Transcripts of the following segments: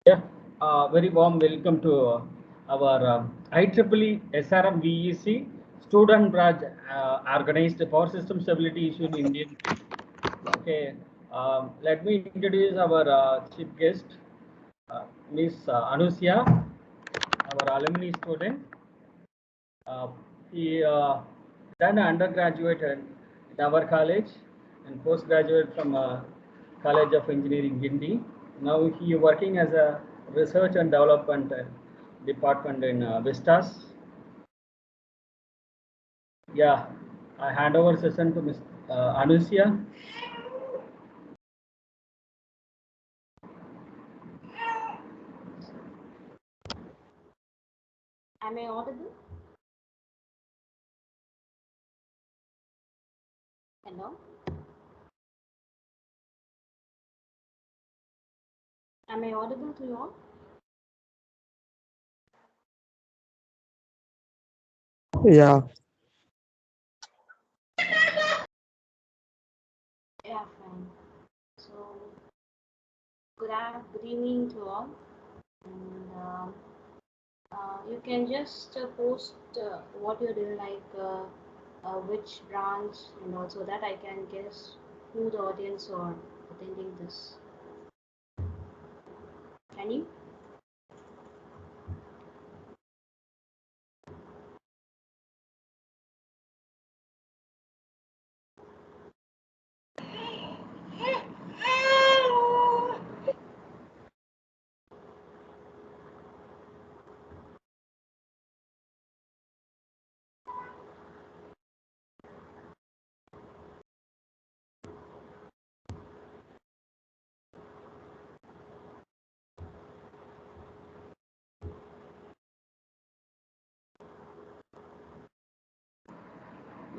Yeah, very warm welcome to our IEEE SRMVEC student branch organized power system stability issue in Indian. Okay, let me introduce our chief guest, Miss Anusia, our alumni student. He done undergraduate in our college and postgraduate from College of Engineering Guindy. Now he working as a research and development department in Vistas. Yeah, I hand over session to Ms. Anusia. Am I audible? Hello? Am I audible to you all? Yeah, Yeah, fine. So, good evening to all. And you can just post what you're doing, like which branch, and also that I can guess who the audience are attending this. Can you?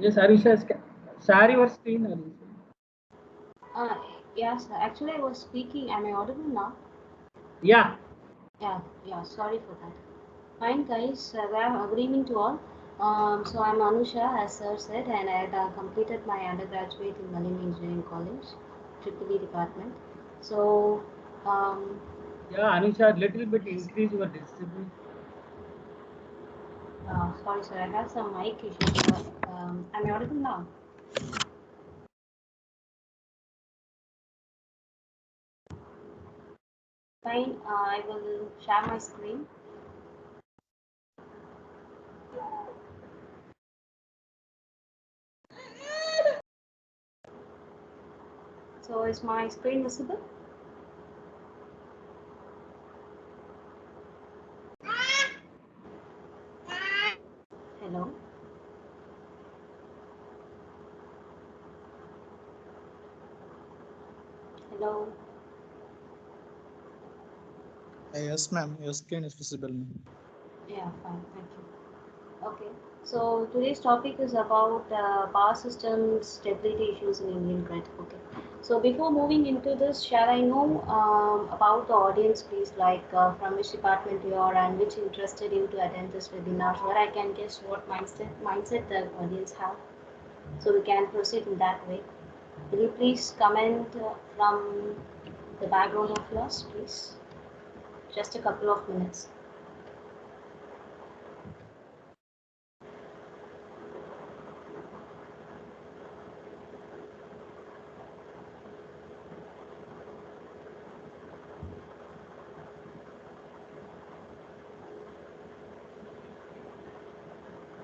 Yes, Anusia, share your screen. Anusia. Uh, yes, actually I was speaking. Am I audible now? Yeah. Yeah, sorry for that. Fine, guys. Good evening to all. So I'm Anusha, as sir said, and I had completed my undergraduate in Marine Engineering College, Triple E department. So, um, Yeah, Anusia, little bit increase your distribution. sorry, sir, I have some mic issues. Am I audible now? Fine, I will share my screen. So, is my screen visible? Hello. Hello. yes, ma'am. Your screen is visible. Yeah, fine, thank you. Okay, so today's topic is about power system stability issues in Indian grid. Okay, so before moving into this, shall I know about the audience, please, like from which department you are and which interested you to attend this webinar, so that I can guess what mindset the audience have, so we can proceed in that way. Will you please comment from the background of yours, please? Just a couple of minutes.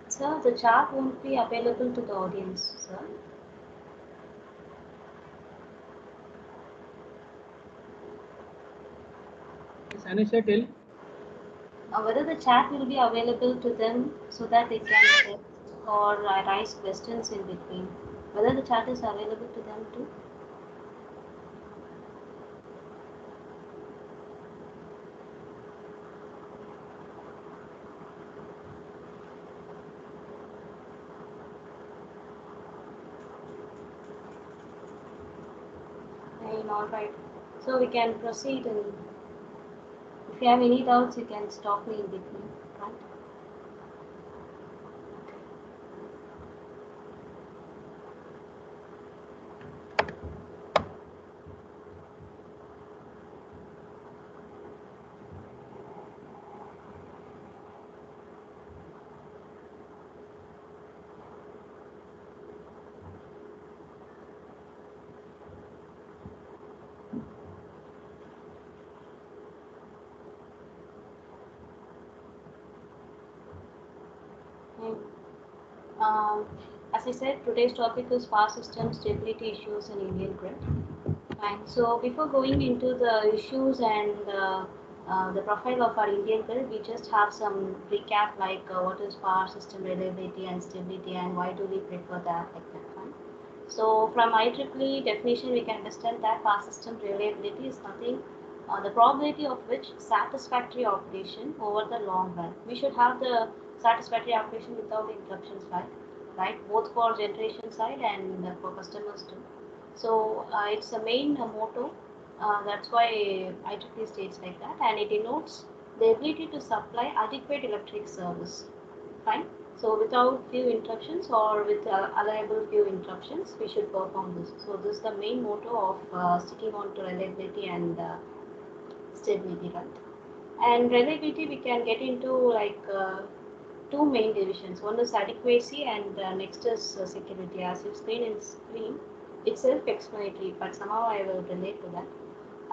Sir, the chart won't be available to the audience, sir. Yes, Anusia, tell. Whether the chat will be available to them so that they can text or raise questions in between. Whether the chat is available to them too. And all right. So we can proceed, and if you have any doubts, you can stop me in between. Right? Mm. Um, as I said, today's topic is power system stability issues in Indian grid. Fine. So before going into the issues and the profile of our Indian grid, we just have some recap like what is power system reliability and stability and why do we prefer that like that. Fine. So from IEEE definition, we can understand that power system reliability is nothing, the probability of which satisfactory operation over the long run. We should have the satisfactory operation without interruptions, right? Both for generation side and for customers too. So it's a main motto. That's why IEEE states like that, and it denotes the ability to supply adequate electric service. Fine. So without few interruptions or with allowable few interruptions, we should perform this. So this is the main motto of sticking on to reliability and stability, right? And reliability we can get into like two main divisions. One is adequacy and next is security. As you've seen in screen, it's self-explanatory, but somehow I will relate to that.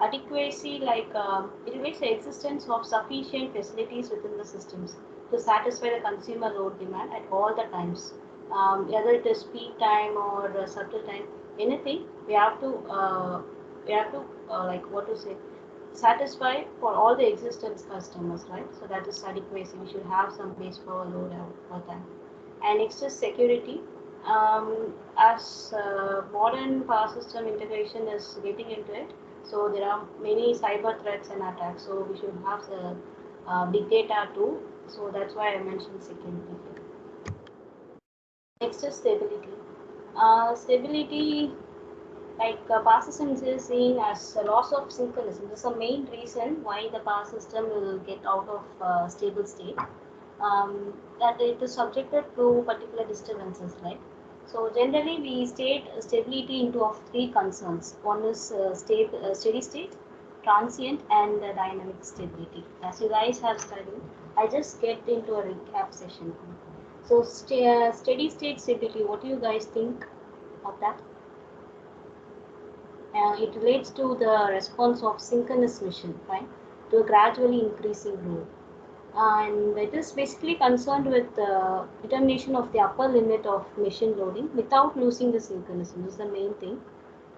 Adequacy, like it relates the existence of sufficient facilities within the systems to satisfy the consumer load demand at all the times. Whether it is peak time or subtle time, anything we have to like what to say, satisfy for all the existence customers, right? So that is adequacy. We should have some base power load all time. And next is security. As modern power system integration is getting into it, so there are many cyber threats and attacks. So we should have the big data too. So that's why I mentioned security here. Next is stability. Stability, like power systems is seen as a loss of synchronism. This is the main reason why the power system will get out of stable state. That it is subjected to particular disturbances, right? So generally we state stability into of three concerns. One is steady state, transient, and dynamic stability. As you guys have studied, I just get into a recap session. So steady state stability, what do you guys think of that? It relates to the response of synchronous mission, right, to a gradually increasing role. And it is basically concerned with the determination of the upper limit of machine loading without losing the synchronism. This is the main thing,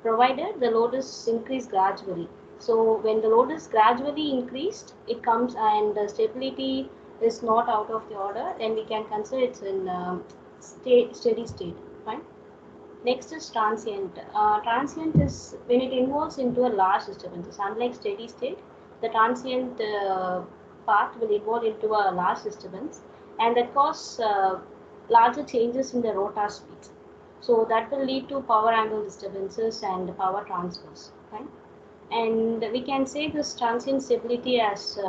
provided the load is increased gradually. So when the load is gradually increased, it comes and the stability is not out of the order, then we can consider it's in steady state, right? Next is transient. Transient is when it involves into a large disturbance. Unlike steady state, the transient part will involve into a large disturbance, and that cause larger changes in the rotor speed. So that will lead to power angle disturbances and power transfers. Right? And we can say this transient stability as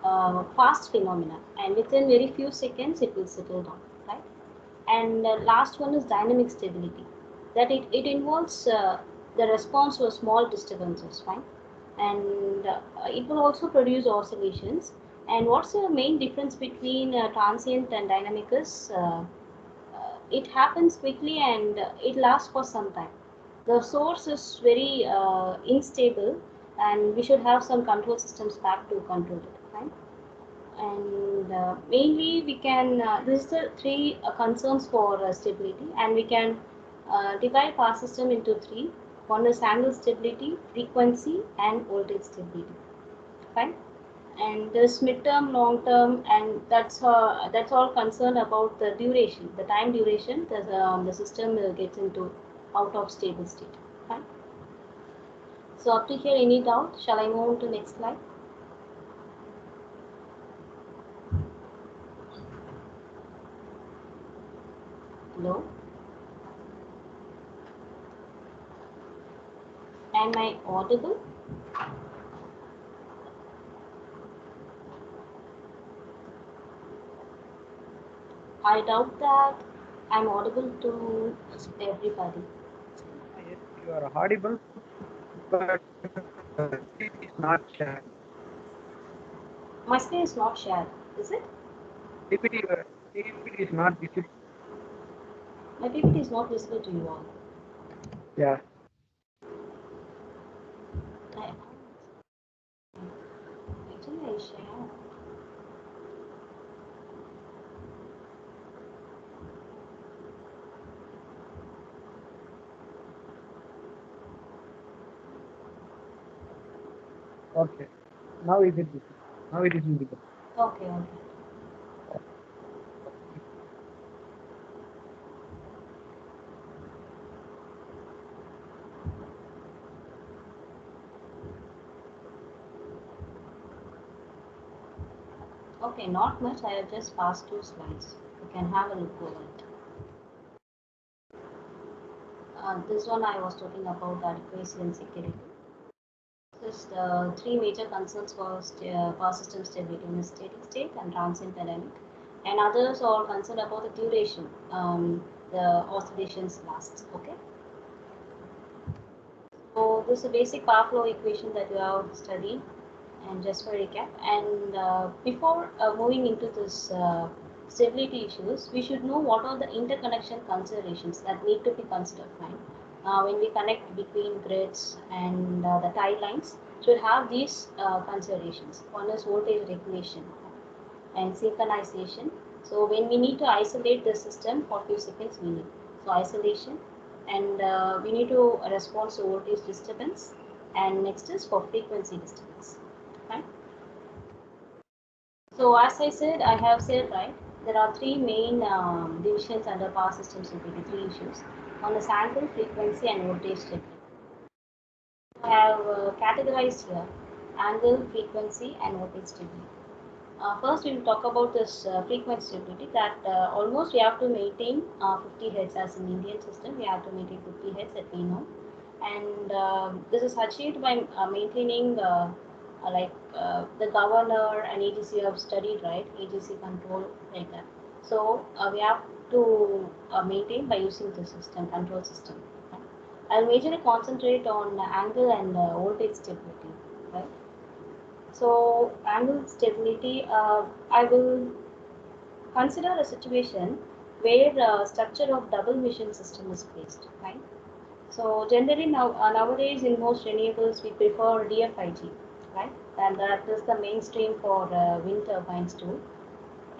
fast phenomena, and within very few seconds it will settle down. Right? And last one is dynamic stability, that it involves the response to small disturbances, fine, and it will also produce oscillations. And what's the main difference between transient and dynamic is it happens quickly and it lasts for some time. The source is very unstable, and we should have some control systems back to control it, fine. And mainly we can this is the three concerns for stability, and we can divide power system into three. One is angle stability, frequency, and voltage stability, fine. And there's midterm, long term, and that's all concerned about the duration, the time duration the system gets into out of stable state, fine. So up to here, any doubt? Shall I move on to next slide? Hello? Am I audible? I doubt that I'm audible to everybody. Yes, you are audible, but it is not shared. My screen is not shared, is it? PPT is not visible. My PPT is not visible to you all. Yeah. I, actually, I share. Okay. Now it is visible. Now it is visible. Okay, okay. Okay, not much. I have just passed 2 slides. You can have a look over it. This one I was talking about adequacy and security. This the three major concerns for power system stability in a steady state and transient dynamic, and others are concerned about the duration, the oscillations lasts. Okay. So this is a basic power flow equation that you have studied, and just for recap. And before moving into this stability issues, we should know what are the interconnection considerations that need to be considered. Right? When we connect between grids and the tie lines, should have these considerations. One is voltage regulation and synchronization. So when we need to isolate the system for few seconds, we need so isolation, and we need to respond to voltage disturbance, and next is for frequency disturbance. Right? So as I said, I have said right, there are three main divisions under power system stability, three issues. One is angle, frequency, and voltage stability. I have categorized here angle, frequency, and voltage stability. First, we will talk about this frequency stability that almost we have to maintain 50 Hz as an Indian system. We have to maintain 50 Hz that we know. And this is achieved by maintaining the governor and AGC have studied, right? AGC control like that. So we have to maintain by using the system, control system. Right? I'll majorly concentrate on angle and voltage stability, right? So angle stability, I will consider a situation where structure of double mission system is placed, right? So generally nowadays in most renewables we prefer DFIG, right? And that is the mainstream for wind turbines too.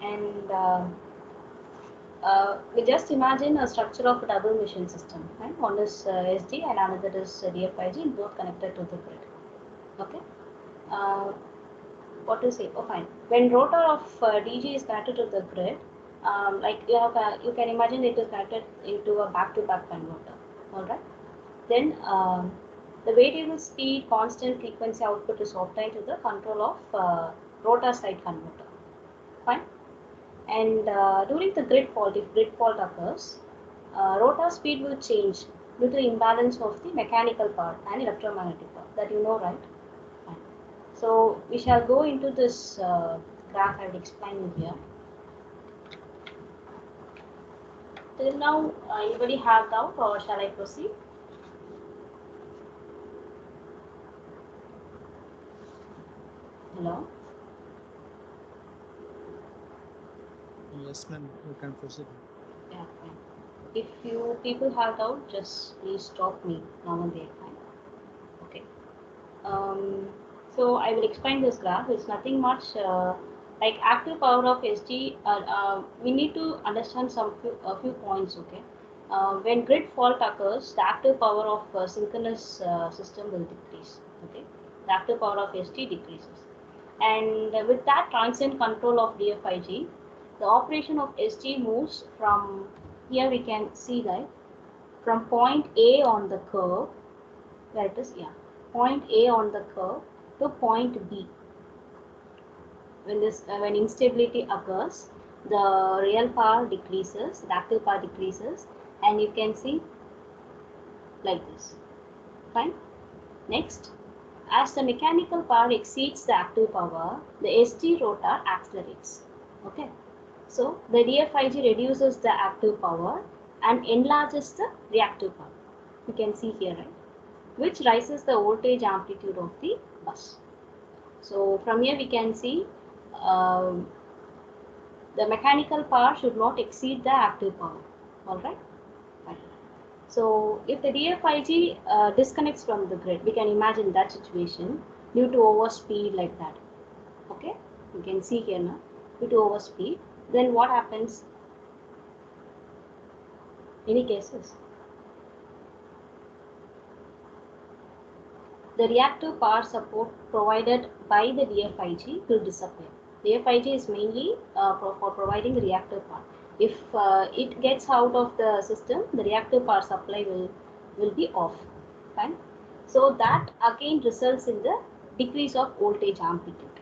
And we just imagine a structure of a double mission system, right? One is SD and another is DFIG, both connected to the grid. Okay. What to say? Oh, fine. When rotor of DG is connected to the grid, like you can imagine it is connected into a back-to-back converter. All right. Then the variable speed, constant frequency output is obtained to the control of rotor side converter. Fine. And during the grid fault, if grid fault occurs, rotor speed will change due to imbalance of the mechanical power and electromagnetic power. That you know, right? Fine. So we shall go into this graph I will explain you here. Till now, anybody have doubt or shall I proceed? Hello? Yes, ma'am. You can proceed. Yeah, fine. If you people have doubt, just please stop me now and then. Fine. Okay. So I will explain this graph. It's nothing much like active power of SG. We need to understand a few points. Okay. When grid fault occurs, the active power of synchronous system will decrease. Okay. The active power of SG decreases, and with that transient control of DFIG, the operation of SG moves from here. We can see that from point A on the curve, where it is, yeah, point A on the curve to point B. When instability occurs, the real power decreases, the active power decreases, and you can see like this. Fine. Next, as the mechanical power exceeds the active power, the SG rotor accelerates. Okay. So the DFIG reduces the active power and enlarges the reactive power. You can see here, right? Which rises the voltage amplitude of the bus. So from here we can see the mechanical power should not exceed the active power. All right. So if the DFIG disconnects from the grid, we can imagine that situation due to overspeed like that. Okay, you can see here now due to overspeed. Then what happens? Any cases? the reactive power support provided by the DFIG will disappear. DFIG is mainly for providing the reactive power. If it gets out of the system, the reactive power supply will be off. Fine. So that again results in the decrease of voltage amplitude.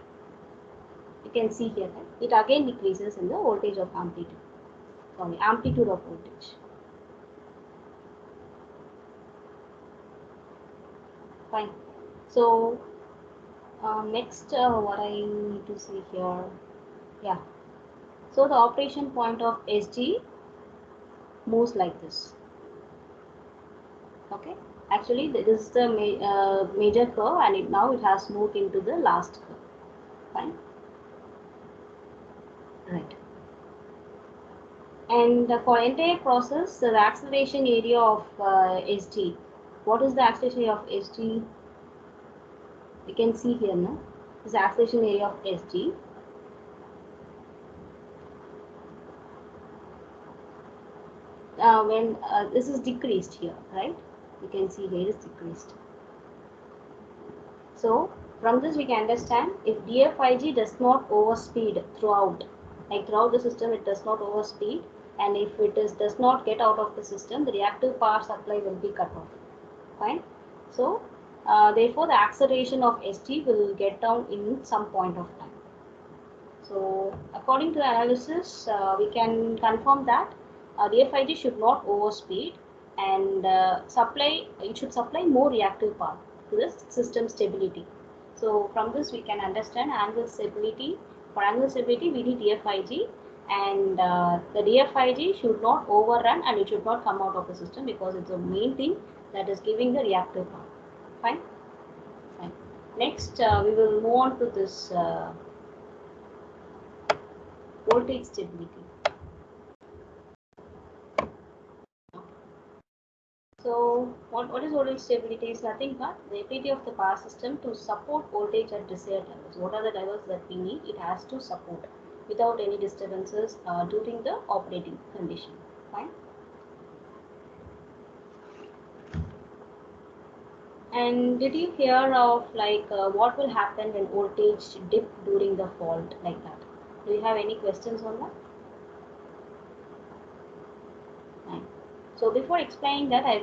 You can see here that it again decreases in the voltage of amplitude. Sorry, amplitude of voltage. Fine. So next, what I need to see here, yeah. So the operation point of SG moves like this. Okay. Actually, this is the major curve, and now it has moved into the last curve. Fine. Right. And for entire process, the acceleration area of SG. What is the acceleration area of SG? You can see here now. This is the acceleration area of SG. When this is decreased here, right? You can see here it is decreased. So from this we can understand if DFIG does not overspeed throughout, like throughout the system it does not overspeed, and if it does not get out of the system, the reactive power supply will be cut off. Fine. So therefore the acceleration of SG will get down in some point of time. So according to the analysis, we can confirm that DFIG should not overspeed, and it should supply more reactive power to the system stability. So from this we can understand angle stability. For angle stability we need DFIG, and the DFIG should not overrun and it should not come out of the system, because it's the main thing that is giving the reactive power. Fine. Fine. Next we will move on to this voltage stability. So what is voltage stability? Is nothing but the ability of the power system to support voltage at desired levels. What are the levels that we need? It has to support without any disturbances during the operating condition. Fine. And did you hear of what will happen when voltage dip during the fault, like that? Do you have any questions on that? Fine. So before explaining that, I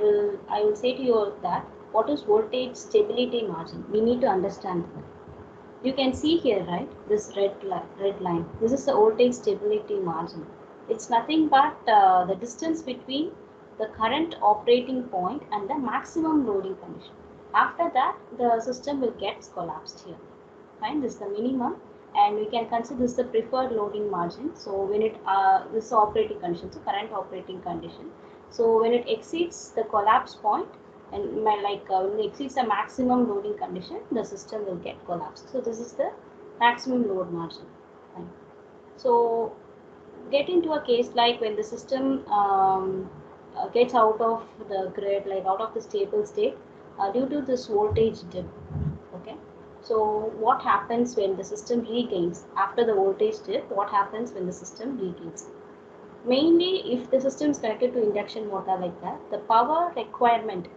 will say to you that what is voltage stability margin? We need to understand that. You can see here, right? This red line. This is the voltage stability margin. It's nothing but the distance between the current operating point and the maximum loading condition. After that, the system will get collapsed here. Fine. This is the minimum, and we can consider this the preferred loading margin. So when this is operating condition, so current operating condition. So when it exceeds the collapse point, and when it exceeds the maximum loading condition, the system will get collapsed. So this is the maximum load margin. Fine. So get into a case like when the system gets out of the grid, like out of the stable state due to this voltage dip. Okay. So what happens when the system regains after the voltage dip? What happens when the system regains? Mainly, if the system is connected to induction motor like that, the power requirement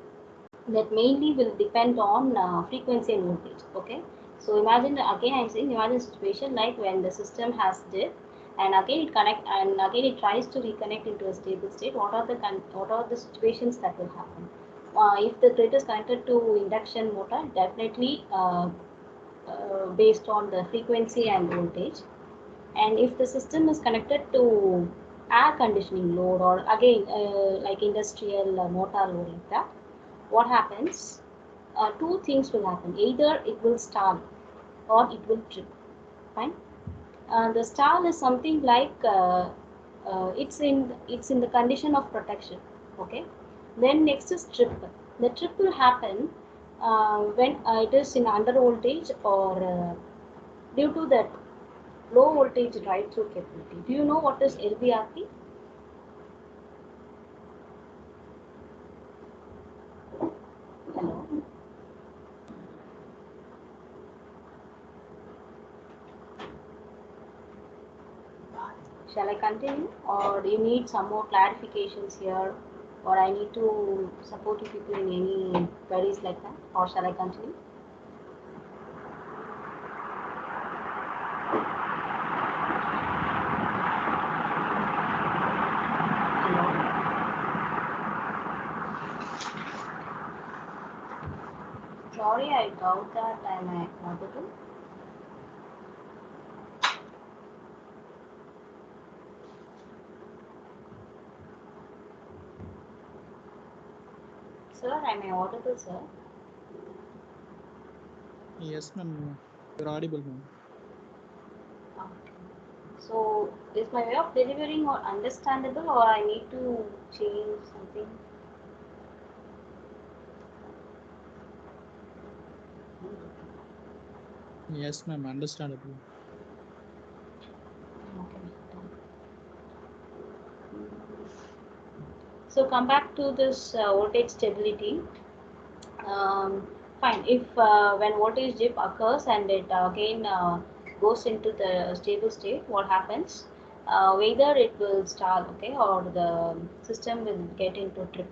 that mainly will depend on frequency and voltage. Okay. So imagine, again I'm saying, imagine a situation like when the system has dip, and again it tries to reconnect into a stable state. What are the situations that will happen? If the grid is connected to induction motor, definitely based on the frequency and voltage. And if the system is connected to air conditioning load, or again like industrial motor load like that, what happens? Two things will happen. Either it will stall or it will trip. Fine. The stall is something like it's in the condition of protection. Okay. Then next is trip. The trip will happen when it is in under voltage, or due to that low voltage drive through capability. Do you know what is LVRT? Hello. Shall I continue, or do you need some more clarifications here, or I need to support you people in any queries like that, or shall I continue? Sorry, I doubt that am I audible. Sir, am I audible, sir? Yes, ma'am. You're audible, ma'am. Okay. So, is my way of delivering or understandable, or I need to change something? Yes, ma'am. Understandable. Okay. Done. So, come back to this voltage stability. Fine. If when voltage dip occurs and it again goes into the stable state, what happens? Whether it will stall, okay, or the system will get into trip.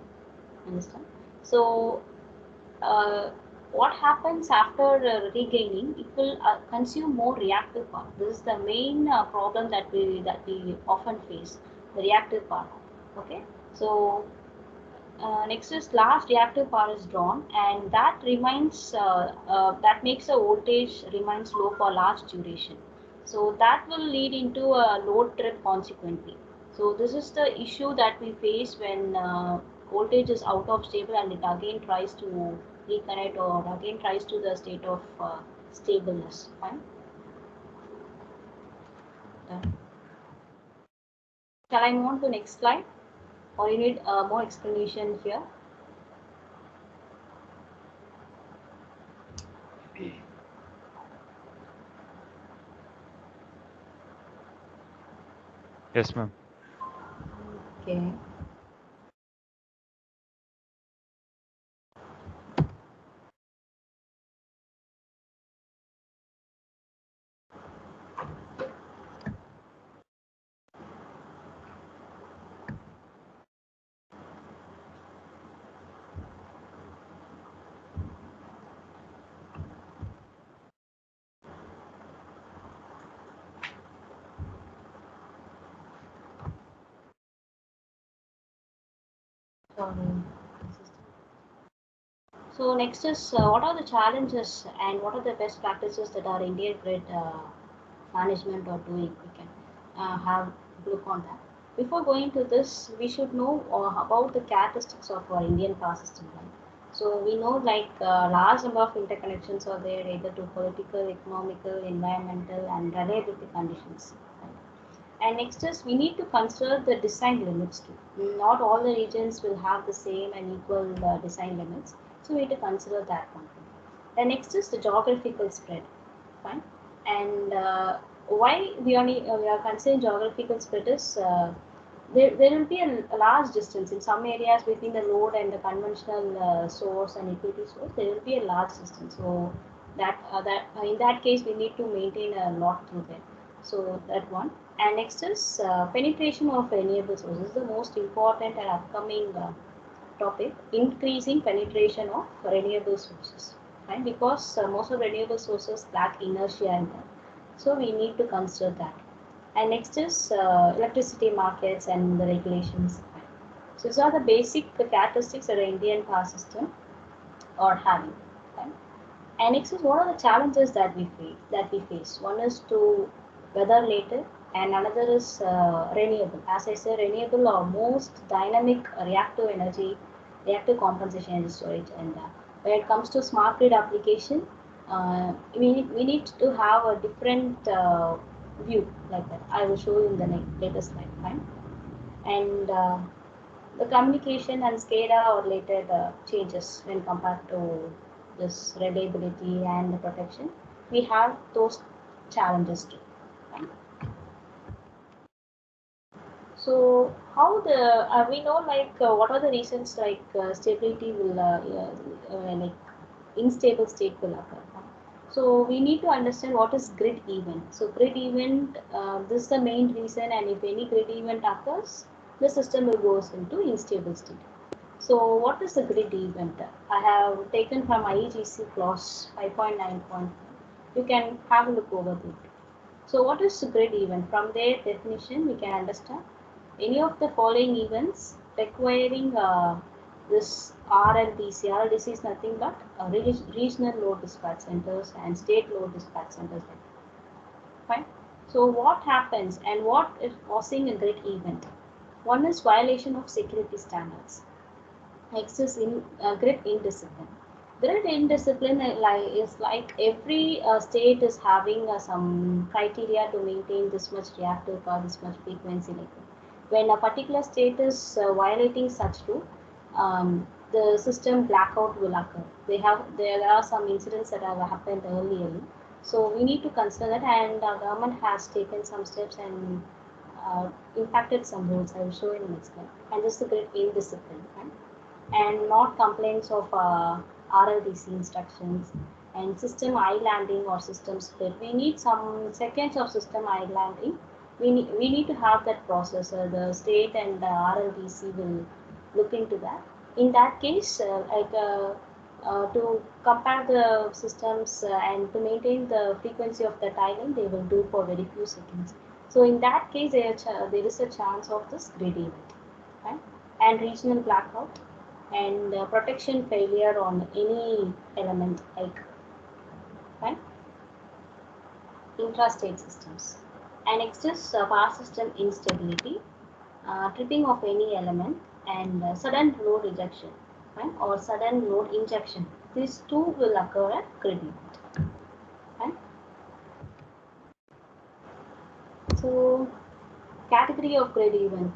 Understand? So, uh, what happens after regaining? It will consume more reactive power. This is the main problem that we often face, the reactive power. Okay, so next is large reactive power is drawn, and that makes the voltage remains low for large duration. So that will lead into a load trip consequently. So this is the issue that we face when voltage is out of stable and it again tries to reconnect or again tries to the state of stableness. Fine. Done. Shall I move on to next slide, or you need more explanation here? Yes, ma'am. Okay. Sorry. So next is what are the challenges and what are the best practices that our Indian grid management are doing? We can have a look on that. Before going to this, we should know about the characteristics of our Indian power system. Right? So we know like large number of interconnections are there, either to political, economical, environmental, and reliability conditions. Right? And next is we need to consider the design limits too. Not all the regions will have the same and equal design limits, so we need to consider that one thing. And next is the geographical spread. Fine. And why we are considering geographical spread is there will be a large distance in some areas between the load and the conventional source and equity source. There will be a large distance. So that in that case we need to maintain a lot through there. So that one. And next is penetration of renewable sources. This is the most important and upcoming topic. Increasing penetration of renewable sources, right? Because most of renewable sources lack inertia in them. So we need to consider that. And next is electricity markets and the regulations. So these are the basic characteristics of the Indian power system or having. Right? And next is what are the challenges that we face. One is to weather related, and another is renewable. As I said, renewable are most dynamic reactive energy, reactive compensation energy storage. And when it comes to smart grid application, we need to have a different view like that. I will show you in the latest slide. Fine. And the communication and SCADA are related changes when compared to this reliability and the protection. We have those challenges too. Right? So how the we know like what are the reasons like stability will like unstable state will occur. So we need to understand what is grid event. So grid event, this is the main reason, and if any grid event occurs, the system will goes into unstable state. So what is the grid event? I have taken from IEGC clause 5.9.1. You can have a look over it. So what is the grid event? From their definition, we can understand any of the following events requiring this RLDC. RLDC is nothing but regional load dispatch centers and state load dispatch centers. Fine. So what happens and what is causing a grid event? One is violation of security standards. Next is grid indiscipline. Grid indiscipline is like every state is having some criteria to maintain this much reactive power, this much frequency. Like when a particular state is violating such rule, the system blackout will occur. There are some incidents that have happened earlier. So we need to consider that, and the government has taken some steps and impacted some rules. I will show in the next slide. And this is the grid indiscipline. Right? And not complaints of RLDC instructions and system islanding or system split. We need some seconds of system islanding. We need to have that processor. The state and the RLDC will look into that. In that case, to compare the systems and to maintain the frequency of that island, they will do for very few seconds. So in that case, there is a chance of this grid event, right? And regional blackout and protection failure on any element, like right? Intrastate systems. And next is power system instability, tripping of any element, and sudden load rejection, right? Or sudden load injection. These two will occur at grid event. Right? So, category of grid event.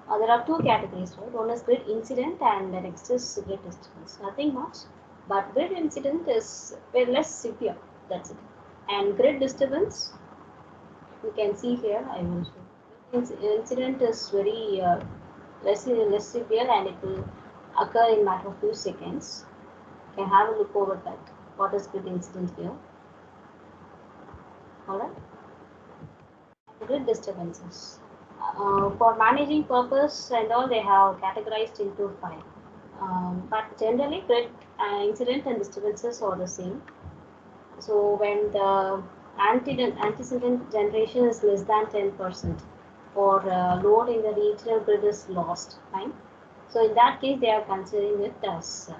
There are two categories, right? One is grid incident and the next is grid disturbance. Nothing much, but grid incident is very less severe. That's it. And grid disturbance, you can see here. I will show. Incident is very less severe and it will occur in matter of few seconds. You can have a look over that. What is grid incident here? Alright. Grid disturbances. For managing purpose and all, they have categorized into 5. But generally, grid incident and disturbances are the same. So when the antecedent generation is less than 10%, or load in the regional grid is lost, right? So in that case, they are considering it as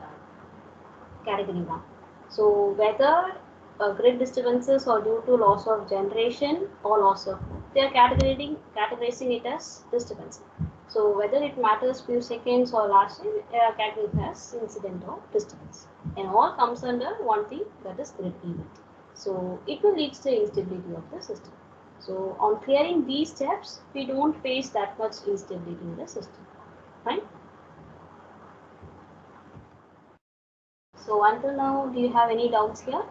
category 1. So whether grid disturbances are due to loss of generation or loss of load, they are categorizing it as disturbance. So whether it matters few seconds or last time, categorized as incident or disturbance. And all comes under one thing, that is grid event. So it will lead to instability of the system. So on clearing these steps, we don't face that much instability in the system, right? So until now, do you have any doubts here?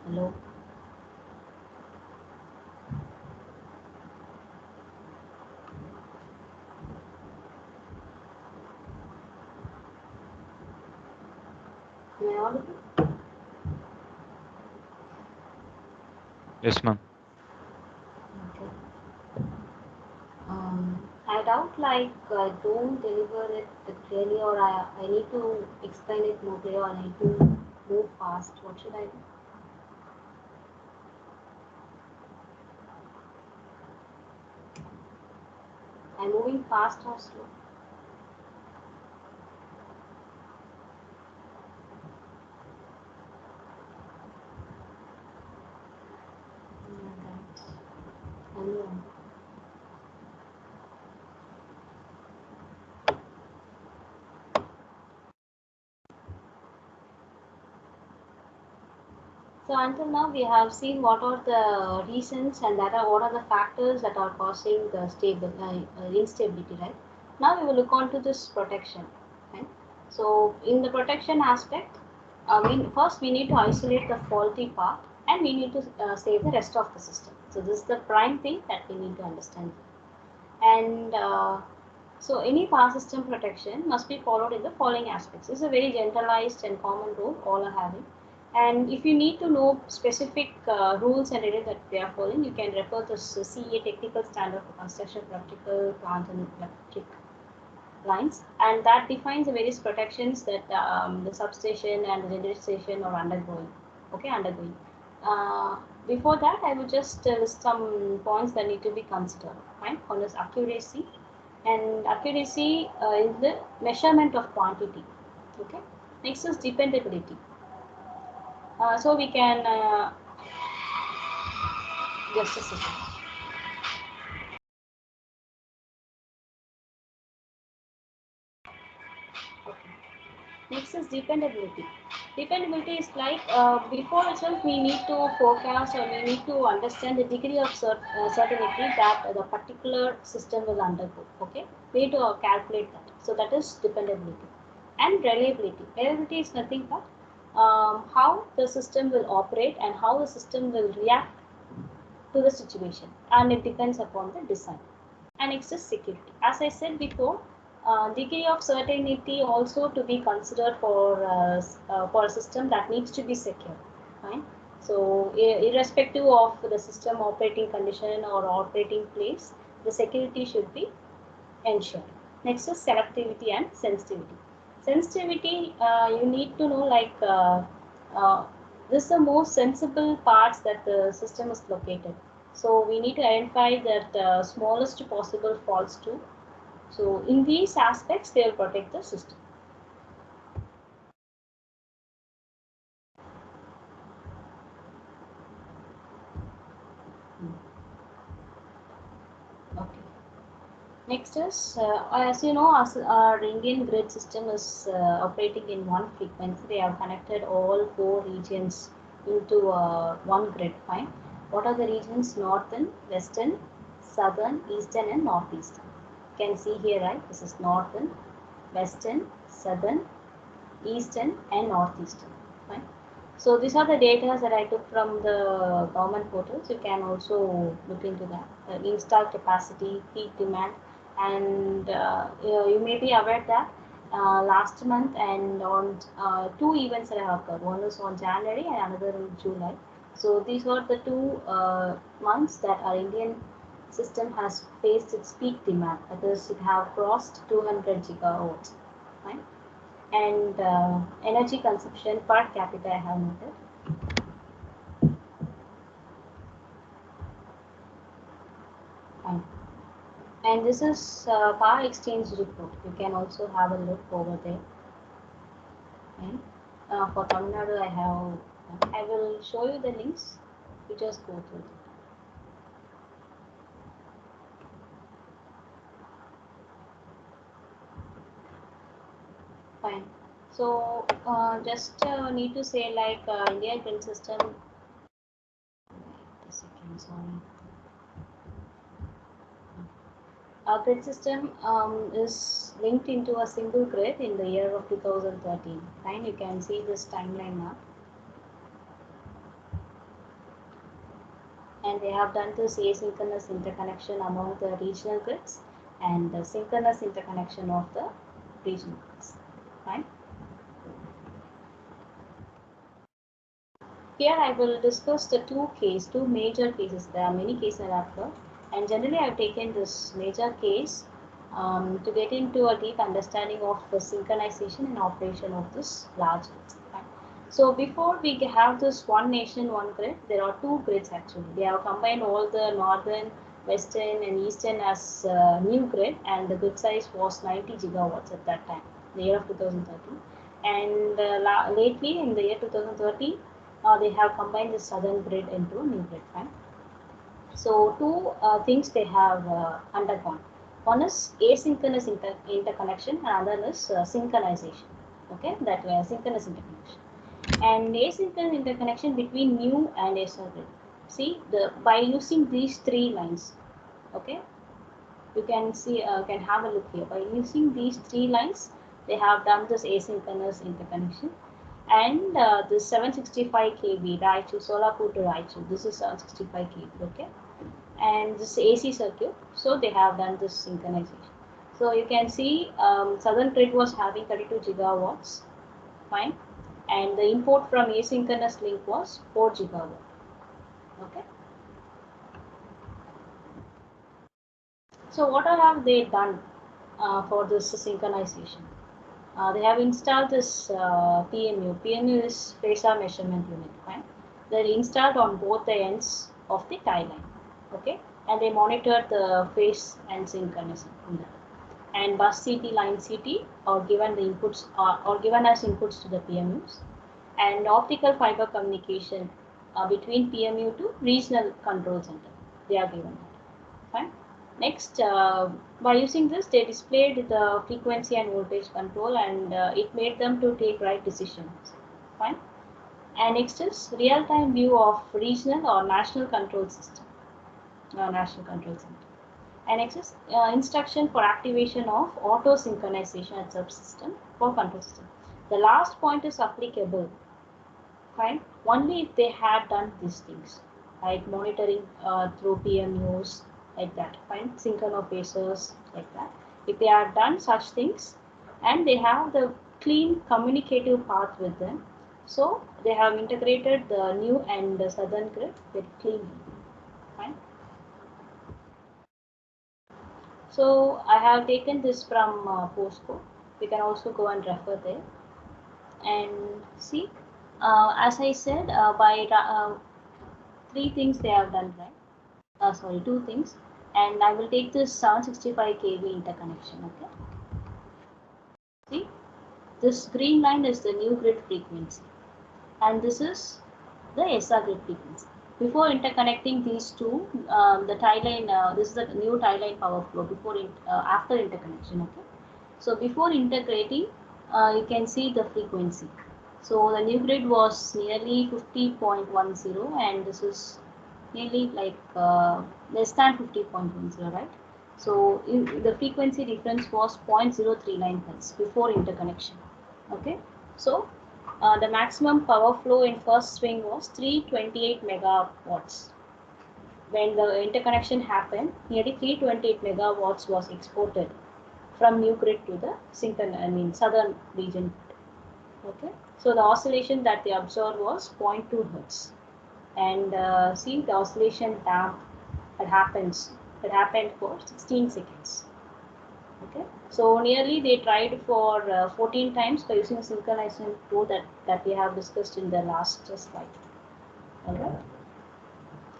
Hello? Am I audible? Yes, ma'am. Okay. I doubt like I don't deliver it clearly, or I need to explain it more clearly, or I need to move fast. What should I do? I'm moving fast or slow? Right. So until now we have seen what are the reasons and what are the factors that are causing the instability, right? Now we will look on to this protection. Right? So in the protection aspect, first we need to isolate the faulty part and we need to save the rest of the system. So this is the prime thing that we need to understand. And so any power system protection must be followed in the following aspects. This is a very generalized and common rule all are having. And if you need to know specific rules and data that they are following, you can refer to CA Technical Standard for Construction Practical Plant and Electric Lines, and that defines the various protections that the substation and the generation station are undergoing. Okay, undergoing. Before that, I will just list some points that need to be considered. Fine. One is accuracy, and accuracy is the measurement of quantity. Okay. Next is dependability. So we can just a second. Okay. Next is dependability. Dependability is like before itself we need to forecast or we need to understand the degree of certainty that the particular system will undergo. Okay, we need to calculate that. So that is dependability. And reliability. Reliability is nothing but how the system will operate and how the system will react to the situation, and it depends upon the design. And next is security. As I said before, degree of certainty also to be considered for a system that needs to be secure. Fine. So irrespective of the system operating condition or operating place, the security should be ensured. Next is selectivity and sensitivity. Sensitivity, you need to know like uh, this is the most sensible parts that the system is located. So we need to identify that smallest possible faults too. So in these aspects, they will protect the system. Okay. Next is, as you know, as our Indian grid system is operating in one frequency, they have connected all four regions into one grid. Fine. What are the regions? Northern, Western, Southern, Eastern, and Northeastern. You can see here, right? This is Northern, Western, Southern, Eastern, and Northeastern. Fine. So these are the data that I took from the government portals. You can also look into that. Install capacity, peak demand, and you may be aware that last month and on two events that have occurred. One is on January and another in July. So these were the two months that our Indian system has faced its peak demand. That is, it have crossed 200 gigawatts. Right? And energy consumption per capita I have noted. Fine. And this is power exchange report. You can also have a look over there. Fine. For Tamil Nadu, I will show you the links. You just go through it. Fine. So just need to say like India grid system. Wait a second, sorry. Our grid system is linked into a single grid in the year of 2013. Fine, you can see this timeline now. And they have done this asynchronous interconnection among the regional grids and the synchronous interconnection of the regional grids. Fine. Here I will discuss the two major cases. There are many cases that are occurred, and generally I have taken this major case to get into a deep understanding of the synchronization and operation of this large grid. Right? So before we have this one nation, one grid, there are two grids actually. They have combined all the northern, western, and eastern as new grid, and the grid size was 90 gigawatts at that time, the year of 2013. And lately, in the year 2013, they have combined the southern grid into a new grid. Right? So two things they have undergone. One is asynchronous interconnection, and another is synchronization. Okay, that way synchronous interconnection. And asynchronous interconnection between new and SR grid. See, by using these three lines, okay, you can see can have a look here. By using these three lines, they have done this asynchronous interconnection. And this 765 kV Raichu, Solapur to Raichu, this is 765 kV, okay, and this AC circuit, so they have done this synchronization. So you can see southern grid was having 32 gigawatts, fine, and the import from asynchronous link was 4 gigawatt, okay. So what have they done for this synchronization? They have installed this PMU. PMU is phasor measurement unit. Right? they're installed on both the ends of the tie line. Okay, and they monitor the phase and synchronism in that. And bus CT, line CT are given the inputs or given as inputs to the PMUs, and optical fiber communication between PMU to regional control center. They are given that. Fine. Next, by using this, they displayed the frequency and voltage control, and it made them to take right decisions. Fine. And next is real-time view of regional or national control system, national control center. And next is instruction for activation of auto synchronization at subsystem for control system. The last point is applicable, fine, only if they had done these things, like monitoring through PMUs, like that, fine, synchronophasers, like that. If they have done such things and they have the clean communicative path with them, so they have integrated the new and the southern grid very cleanly, fine. So I have taken this from postcode. You can also go and refer there and see. As I said, by three things they have done, right? Sorry, two things. And I will take this 765 kV interconnection. Okay. See, this green line is the new grid frequency, and this is the SR grid frequency. Before interconnecting these two, the tie line, this is the new tie line power flow before after interconnection. Okay, so before integrating, you can see the frequency. So the new grid was nearly 50.10, and this is nearly like less than 50.10, right? So the frequency difference was 0.039 hertz before interconnection. Okay, so the maximum power flow in first swing was 328 megawatts. When the interconnection happened, nearly 328 megawatts was exported from new grid to the southern region. Okay, so the oscillation that they observed was 0.2 hertz. And see the oscillation damp that happened for 16 seconds. Okay, so nearly they tried for 14 times by using a synchronization tool that we have discussed in the last slide. Alright.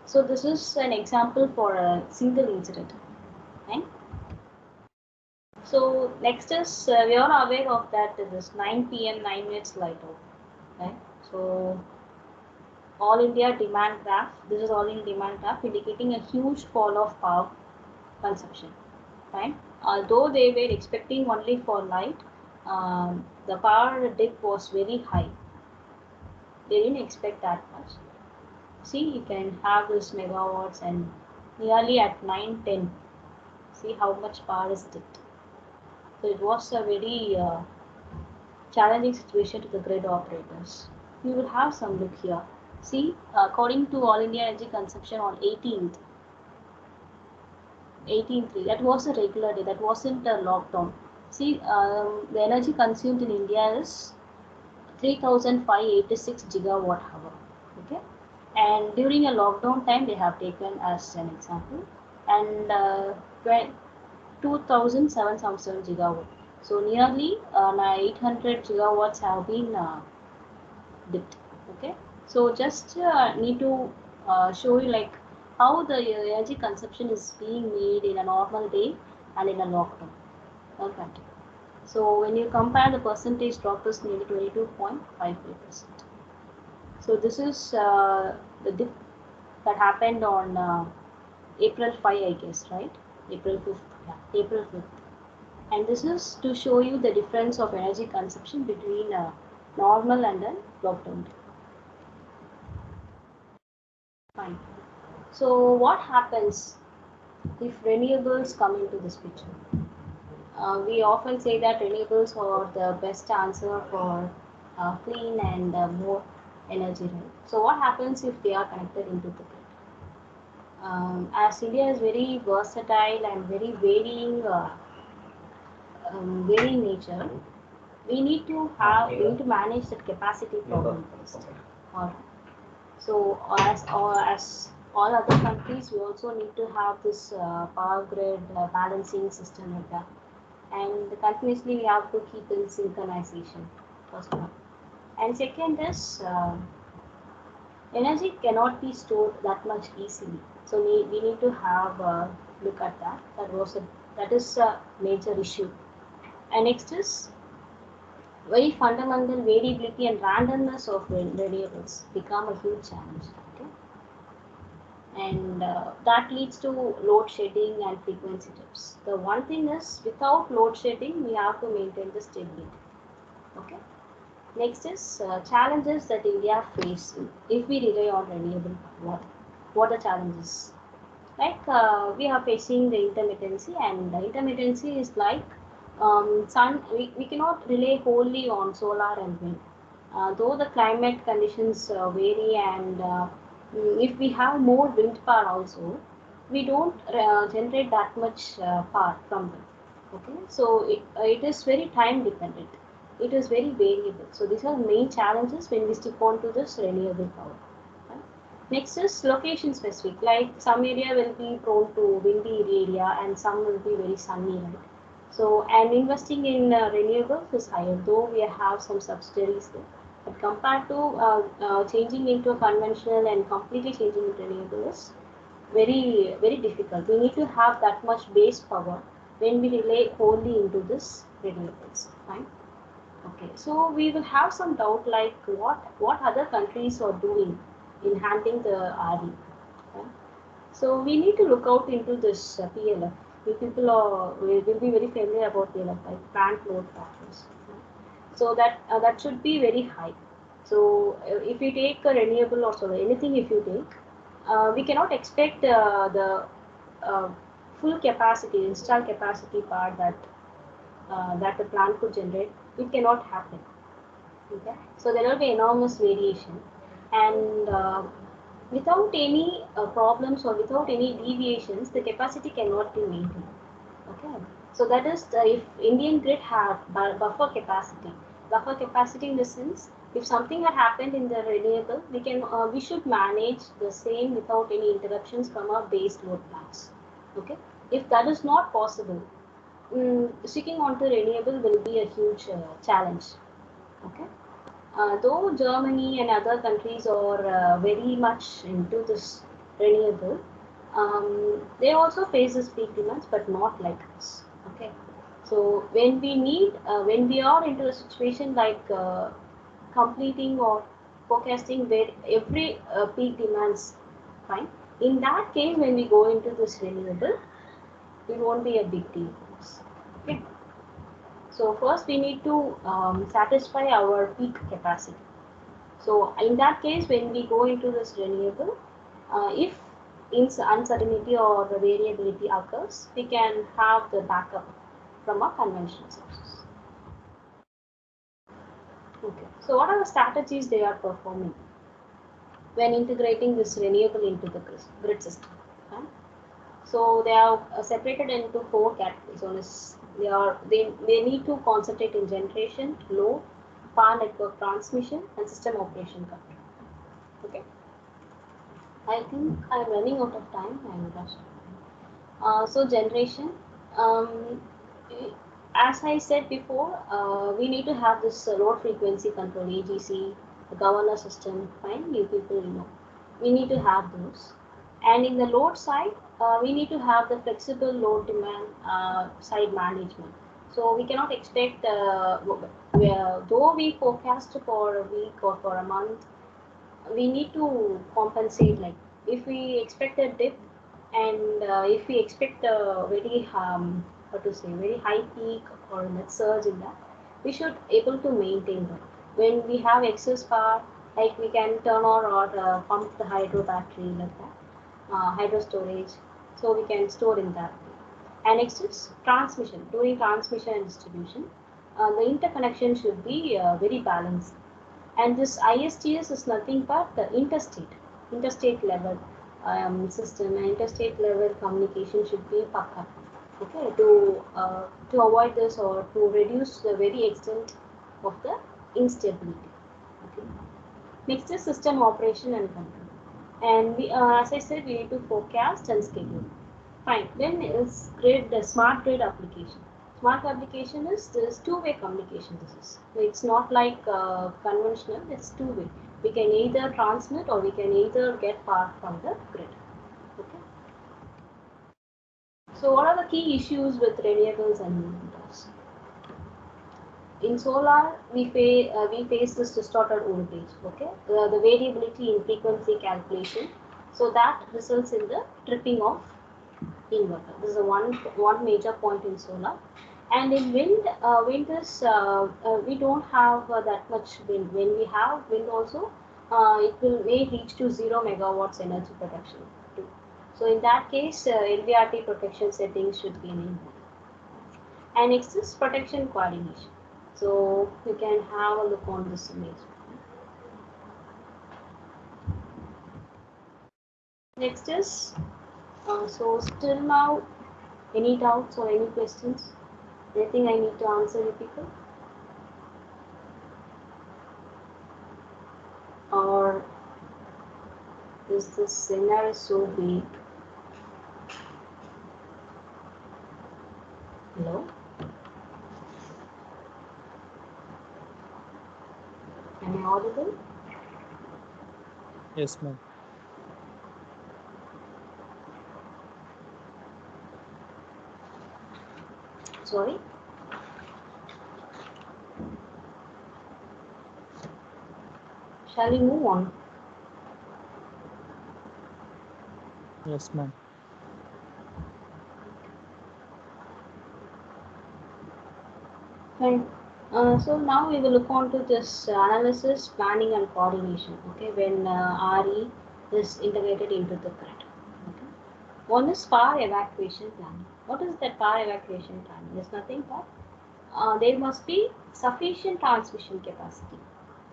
So this is an example for a single incident. Right? So next is we are aware of that this 9 p.m. 9 minutes light out. Right? So all India demand graph. This is all India demand graph indicating a huge fall of power consumption. Right? Although they were expecting only for light, the power dip was very high. They didn't expect that much. See, you can have this megawatts and nearly at 9:10. See how much power is dipped. So it was a very challenging situation to the grid operators. We will have some look here. See, according to All India Energy Consumption on 18th, that was a regular day, that wasn't a lockdown. See, the energy consumed in India is 3,586 gigawatt hour. Okay, and during a lockdown time, they have taken as an example, and 2,777 gigawatt. So nearly 800 gigawatts have been dipped. Okay, so just need to show you like how the energy consumption is being made in a normal day and in a lockdown. Okay. So when you compare, the percentage drop is nearly 22.53%. So this is the dip that happened on April 5, I guess, right? April 5th. Yeah, April 5th. And this is to show you the difference of energy consumption between normal and then lockdown. Fine. So what happens if renewables come into this picture? We often say that renewables are the best answer for clean and more energy, right? So what happens if they are connected into the grid? As India is very versatile and very varying nature, we need to manage that capacity problem first. Alright. So as all other countries, we also need to have this power grid balancing system like that. And continuously we have to keep in synchronization, first one. And second is energy cannot be stored that much easily. So we need to have a look at that. That is a major issue. And next is very fundamental variability and randomness of renewables become a huge challenge. Okay? And that leads to load shedding and frequency dips. The one thing is, without load shedding, we have to maintain the stability. Okay. Next is challenges that India faces if we rely on renewable power. What are the challenges? Like we are facing the intermittency, and the intermittency is like sun. We cannot rely wholly on solar and wind. Though the climate conditions vary, and if we have more wind power also, we don't generate that much power from them. Okay, so it is very time dependent. It is very variable. So these are the main challenges when we stick on to this renewable power. Right? Next is location specific. Like some area will be prone to windy area, and some will be very sunny, right? So and investing in renewables is higher, though we have some subsidiaries there. But compared to changing into a conventional and completely changing into renewable is very difficult. We need to have that much base power when we rely wholly into this renewables. Fine. Okay, so we will have some doubt like what other countries are doing in handling the RE. Right? So we need to look out into this PLF. We people will be very familiar about PLF, like plant load factors. Right? So that should be very high. So if we take a renewable or solar, anything if you take, we cannot expect the full capacity, installed capacity part that the plant could generate. It cannot happen. Okay, so there will be enormous variation, and without any problems or without any deviations, the capacity cannot be maintained. Okay, so that is if Indian grid have buffer capacity in the sense, if something had happened in the renewable, we should manage the same without any interruptions from our base load plants. Okay, if that is not possible, sticking on to renewable will be a huge challenge. Okay, though Germany and other countries are very much into this renewable, they also face this peak demands, but not like us. Okay, so when we are into a situation like completing or forecasting where every peak demands, fine. In that case, when we go into this renewable, it won't be a big deal for us. Okay. So first we need to satisfy our peak capacity. So in that case, when we go into this renewable, if uncertainty or variability occurs, we can have the backup from our conventional sources. Okay. So what are the strategies they are performing when integrating this renewable into the grid system? Okay? So they are separated into 4 categories. One is they need to concentrate in generation, load, power network transmission, and system operation control. Okay. I think I'm running out of time. I will rush. So generation. As I said before, we need to have this load frequency control, AGC, the governor system. Fine, you people know. We need to have those. And in the load side, we need to have the flexible load demand side management. So we cannot expect, though we forecast for a week or for a month, we need to compensate. Like if we expect a dip, and if we expect a very very high peak or a surge in that, we should able to maintain that. When we have excess power, like we can turn on or pump the hydro battery like that, hydro storage, so we can store in that way. And next is transmission. During transmission and distribution, the interconnection should be very balanced. And this ISTS is nothing but the interstate level system, and interstate level communication should be pakka. Okay, to avoid this or to reduce the very extent of the instability. Okay. Next is system operation and control. And we, as I said, we need to forecast and schedule. Fine. Then is the smart grid application. Smart application is this two-way communication. This is, so it's not like conventional. It's two-way. We can either transmit or we can either get power from the grid. Okay. So what are the key issues with renewables and inverters? In solar, we face this distorted voltage. Okay, the variability in frequency calculation, so that results in the tripping of inverter. This is one major point in solar. And in wind, we don't have that much wind. When we have wind also, it may reach to 0 megawatts energy production too. So in that case, LVRT protection settings should be enabled. And next is protection coordination. So you can have a look on this image. Next is, so still now, any doubts or any questions? Anything I need to answer you people? Or is this scenario so big? Hello? Am I audible? Yes, ma'am. Sorry? Shall we move on? Yes, ma'am. Fine. So now we will look on to this analysis, planning and coordination. Okay, when RE is integrated into the grid. Okay. One is power evacuation planning. What is that power evacuation planning? It's nothing but there must be sufficient transmission capacity.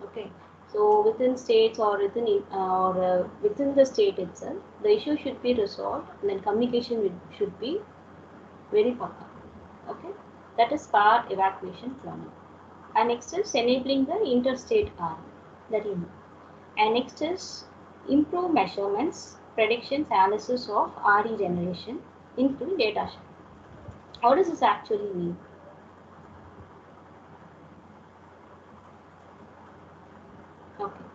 Okay. So within states or within the state itself, the issue should be resolved, and then communication should be very proper. Okay. That is power evacuation planning. And next is enabling the interstate RE, that you know. And next is improve measurements, predictions, analysis of RE generation, including data sharing. What does this actually mean? Okay.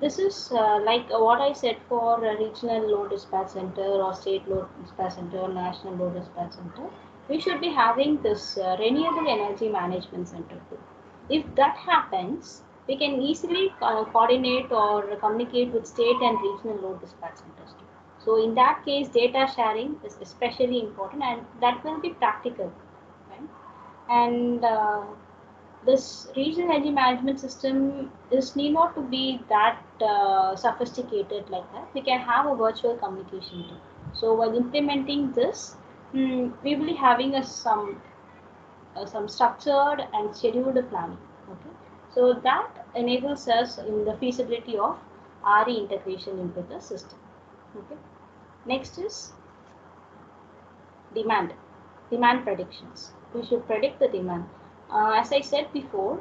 This is like what I said for a regional load dispatch center or state load dispatch center or national load dispatch center. We should be having this renewable energy management center too. If that happens, we can easily coordinate or communicate with state and regional load dispatch centers too. So in that case, data sharing is especially important, and that will be practical, right? And this regional energy management system is need not to be that sophisticated like that. We can have a virtual communication too. So while implementing this, we will be having some structured and scheduled planning. Okay, so that enables us in the feasibility of RE integration into the system. Okay, next is demand predictions. We should predict the demand. As I said before,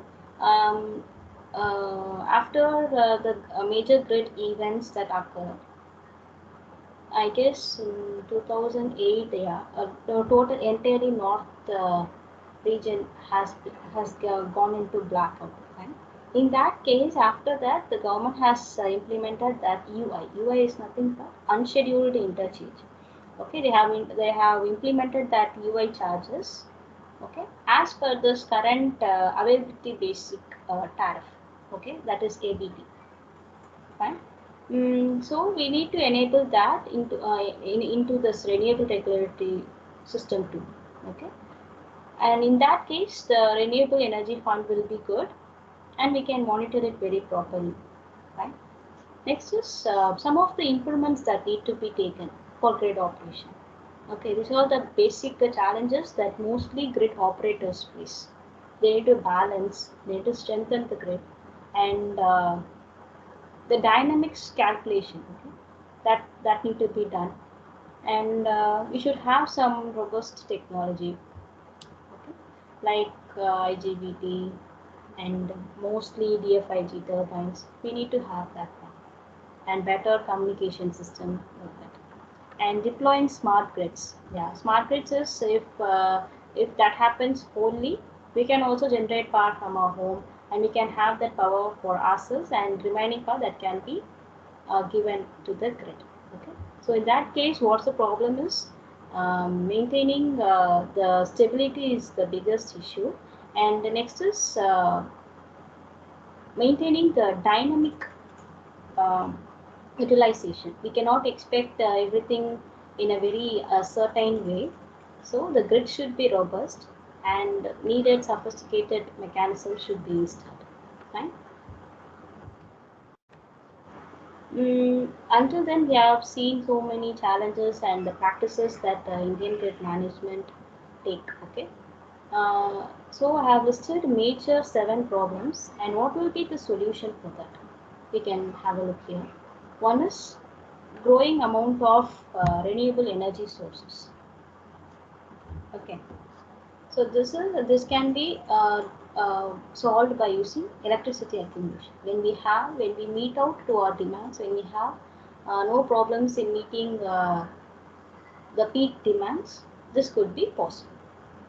after the major grid events that occurred, I guess in 2008, yeah, the total entirely north region has gone into blackout. Okay? In that case, after that, the government has implemented that UI. UI is nothing but unscheduled interchange. Okay, they have implemented that UI charges. Okay, as per this current availability basic tariff. Okay, that is ABT. Fine. So we need to enable that into this renewable regulatory system too. Okay, and in that case, the renewable energy fund will be good, and we can monitor it very properly. Right. Next is some of the improvements that need to be taken for grid operation. Okay, these are the basic challenges that mostly grid operators face. They need to balance, they need to strengthen the grid, and the dynamics calculation. Okay, that need to be done, and we should have some robust technology. Okay, like IGBT and mostly DFIG turbines. We need to have that one, and better communication system like that. And deploying smart grids. Yeah, smart grids is if that happens wholly, we can also generate power from our home, and we can have that power for ourselves, and remaining power that can be given to the grid. Okay. So in that case, what's the problem is maintaining the stability is the biggest issue, and the next is maintaining the dynamic utilization. We cannot expect everything in a very certain way. So the grid should be robust, and needed sophisticated mechanisms should be installed. Right? Until then, we have seen so many challenges and the practices that Indian grid management take. Okay. So I have listed major 7 problems, and what will be the solution for that? We can have a look here. One is growing amount of renewable energy sources. Okay. So this can be solved by using electricity accumulation. When we meet out to our demands, when we have no problems in meeting the peak demands, this could be possible.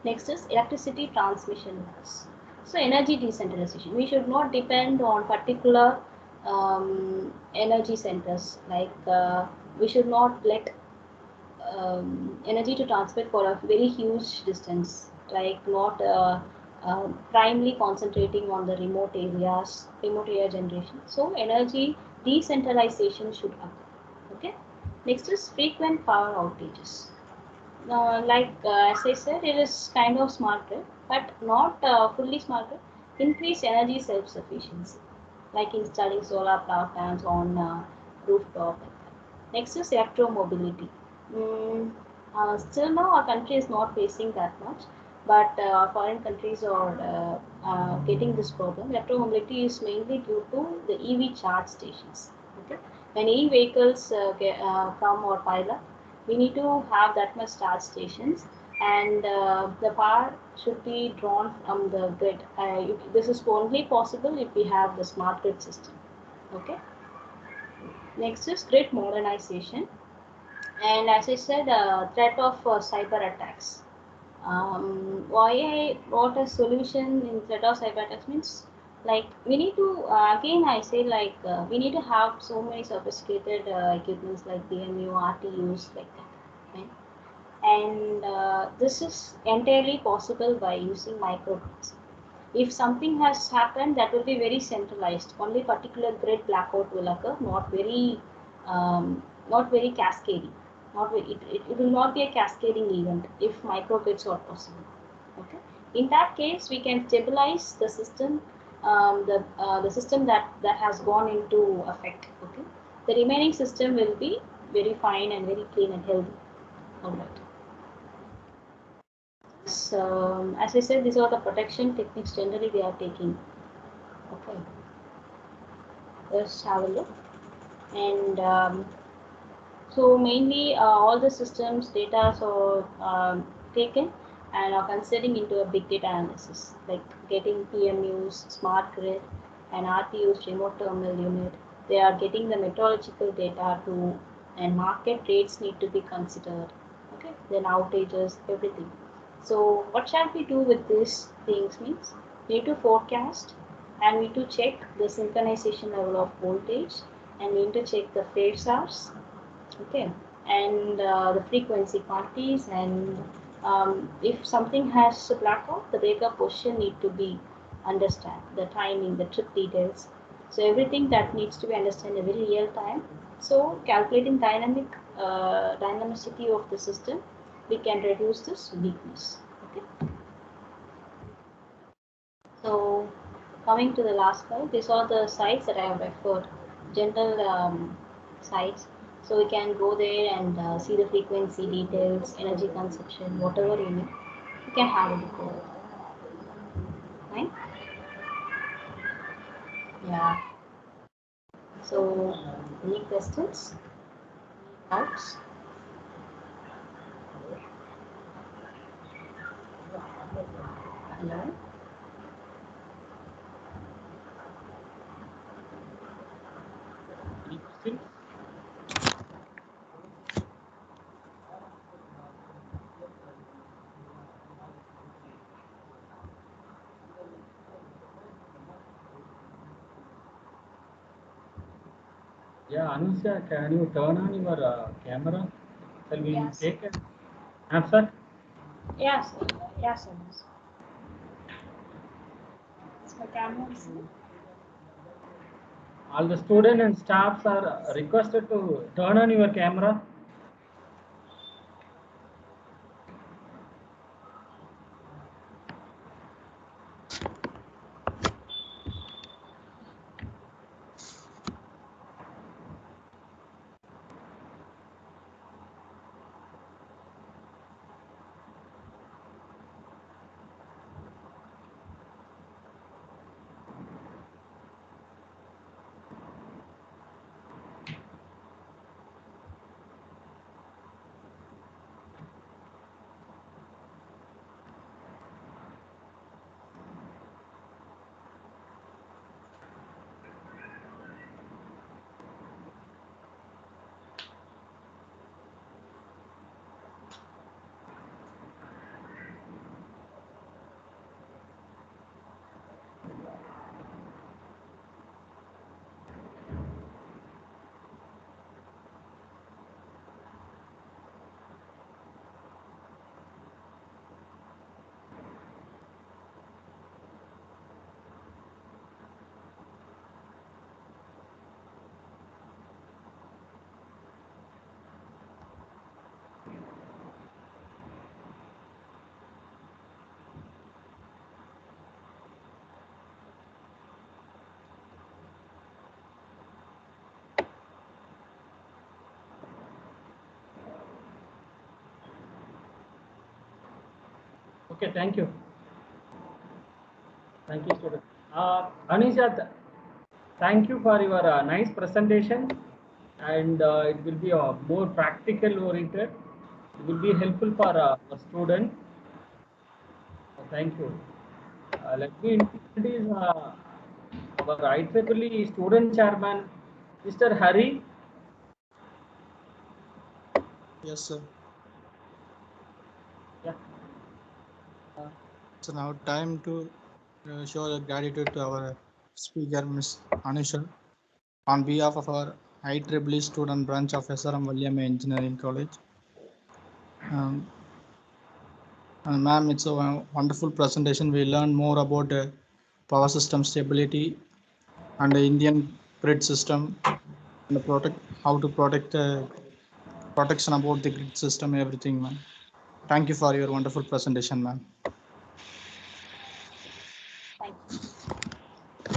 Next is electricity transmission laws. So energy decentralization. We should not depend on particular energy centers. Like we should not let energy to transmit for a very huge distance, like not primarily concentrating on the remote area generation. So energy decentralization should occur. Okay. Next is frequent power outages. As I said, it is kind of smart grid, but not fully smart grid. Increase energy self-sufficiency, like installing solar power plants on rooftop. Like that. Next is electro mobility. Mm, Still now, our country is not facing that much, but foreign countries are getting this problem. Electro mobility is mainly due to the EV charge stations. Okay, when vehicles come or pile up, we need to have that much charge stations, and the power should be drawn from the grid. This is only possible if we have the smart grid system. Okay. Next is grid modernization, and as I said, threat of cyber attacks. Why I brought a solution in threat of cyber attacks means, like, we need to again I say, like, we need to have so many sophisticated equipments like BMU, RTUs, like that, right? And this is entirely possible by using microgrids. If something has happened, that will be very centralized. Only particular grid blackout will occur, not very cascading. It will not be a cascading event if microgrids are possible. Okay. In that case, we can stabilize the system, the system that has gone into effect. Okay. The remaining system will be very fine and very clean and healthy. All right. So, as I said, these are the protection techniques generally we are taking. Okay, let's have a look. And so mainly all the systems data are taken and are considering into a big data analysis, like getting PMUs, smart grid, and RTUs, remote terminal unit. They are getting the meteorological data too, and market rates need to be considered. Okay, then outages, everything. So what shall we do with these things means, we need to forecast, and we need to check the synchronization level of voltage, and we need to check the phase hours, okay, and the frequency quantities, and if something has a blackout, the breaker position need to be understand, the timing, the trip details. So everything that needs to be understood in very real time. So calculating dynamicity of the system, we can reduce this weakness. Okay. So coming to the last slide, these are the sites that I have referred, general sites. So we can go there and see the frequency details, energy consumption, whatever you need. You can have a look over it. Right? Yeah. So any questions? Any doubts? Hello? Any questions? Yeah, Anusha, can you turn on your camera? Shall we Yes. take a snapshot? Yes, yes, sir. Is my camera on, sir? All the students and staffs are requested to turn on your camera. Okay, thank you. Thank you, student. Anisha, thank you for your nice presentation, and it will be more practical oriented. It will be helpful for a student. Thank you. Let me introduce our IEEE student chairman, Mr. Hari. Yes, sir. Yeah. So now time to show the gratitude to our speaker, Ms. Anusha, on behalf of our IEEE student branch of Srmvec-Power Engineering College. And ma'am, it's a wonderful presentation. We learned more about power system stability and the Indian grid system and how to protect protection about the grid system, everything, ma'am. Thank you for your wonderful presentation, ma'am. Thank you.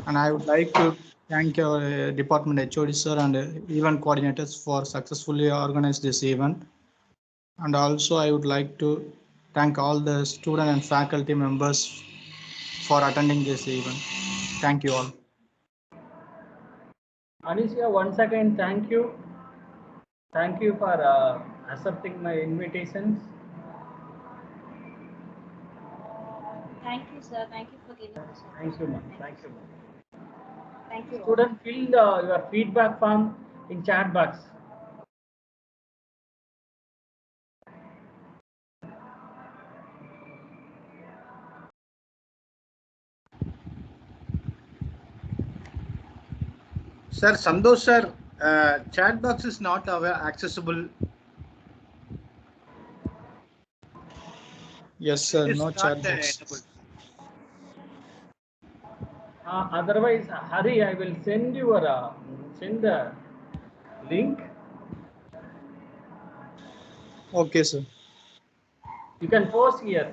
And I would like to thank our department HOD sir and event coordinators for successfully organized this event. And also I would like to thank all the student and faculty members for attending this event. Thank you all. Anisha, once again, thank you. Thank you for accepting my invitations. Thank you, sir. Thank you for giving this Thank you, ma'am. opportunity. Thank you, ma'am. Thank you all. Student, fill your feedback form in chat box. Sir, Sandosh sir, chat box is not accessible. Yes, sir. It is No not chat box. enabled. Otherwise, Hari, I will send you send the link. Okay, sir. You can post here.